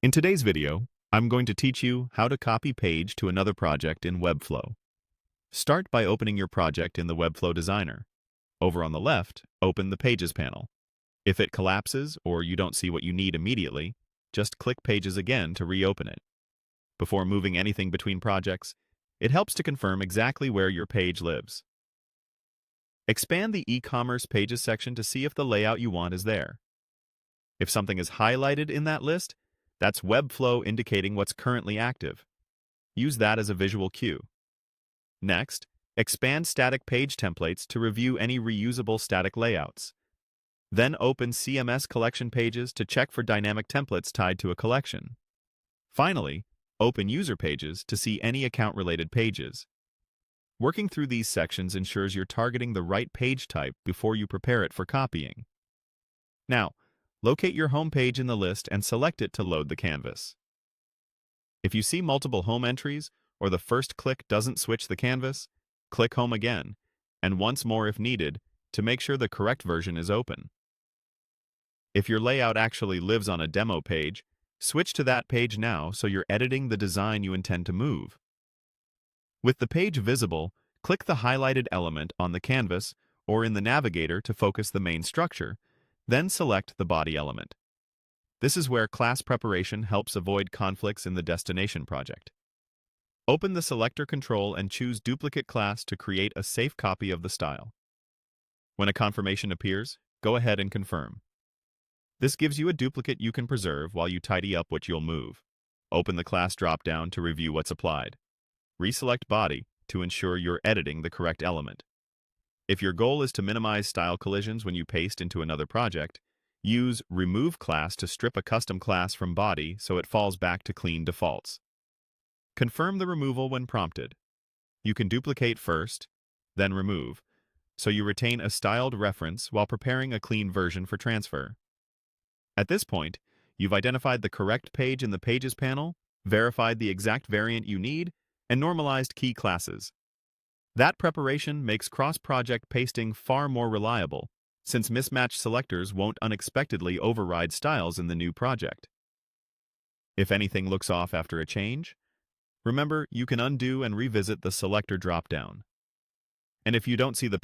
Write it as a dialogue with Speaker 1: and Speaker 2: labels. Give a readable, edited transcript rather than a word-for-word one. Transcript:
Speaker 1: In today's video, I'm going to teach you how to copy page to another project in Webflow. Start by opening your project in the Webflow Designer. Over on the left, open the Pages panel. If it collapses or you don't see what you need immediately, just click Pages again to reopen it. Before moving anything between projects, it helps to confirm exactly where your page lives. Expand the Ecommerce Pages section to see if the layout you want is there. If something is highlighted in that list, that's Webflow indicating what's currently active. Use that as a visual cue. Next, expand static page templates to review any reusable static layouts. Then open CMS Collection Pages to check for dynamic templates tied to a collection. Finally, open User Pages to see any account-related pages. Working through these sections ensures you're targeting the right page type before you prepare it for copying. Now, locate your home page in the list and select it to load the canvas. If you see multiple home entries or the first click doesn't switch the canvas, click Home again, and once more if needed, to make sure the correct version is open. If your layout actually lives on a demo page, switch to that page now so you're editing the design you intend to move. With the page visible, click the highlighted element on the canvas or in the navigator to focus the main structure, then select the body element. This is where class preparation helps avoid conflicts in the destination project. Open the selector control and choose Duplicate Class to create a safe copy of the style. When a confirmation appears, go ahead and confirm. This gives you a duplicate you can preserve while you tidy up what you'll move. Open the class dropdown to review what's applied. Reselect Body to ensure you're editing the correct element. If your goal is to minimize style collisions when you paste into another project, use Remove Class to strip a custom class from Body so it falls back to clean defaults. Confirm the removal when prompted. You can duplicate first, then remove, so you retain a styled reference while preparing a clean version for transfer. At this point, you've identified the correct page in the Pages panel, verified the exact variant you need, and normalized key classes. That preparation makes cross-project pasting far more reliable, since mismatched selectors won't unexpectedly override styles in the new project. If anything looks off after a change, remember you can undo and revisit the selector dropdown. And if you don't see the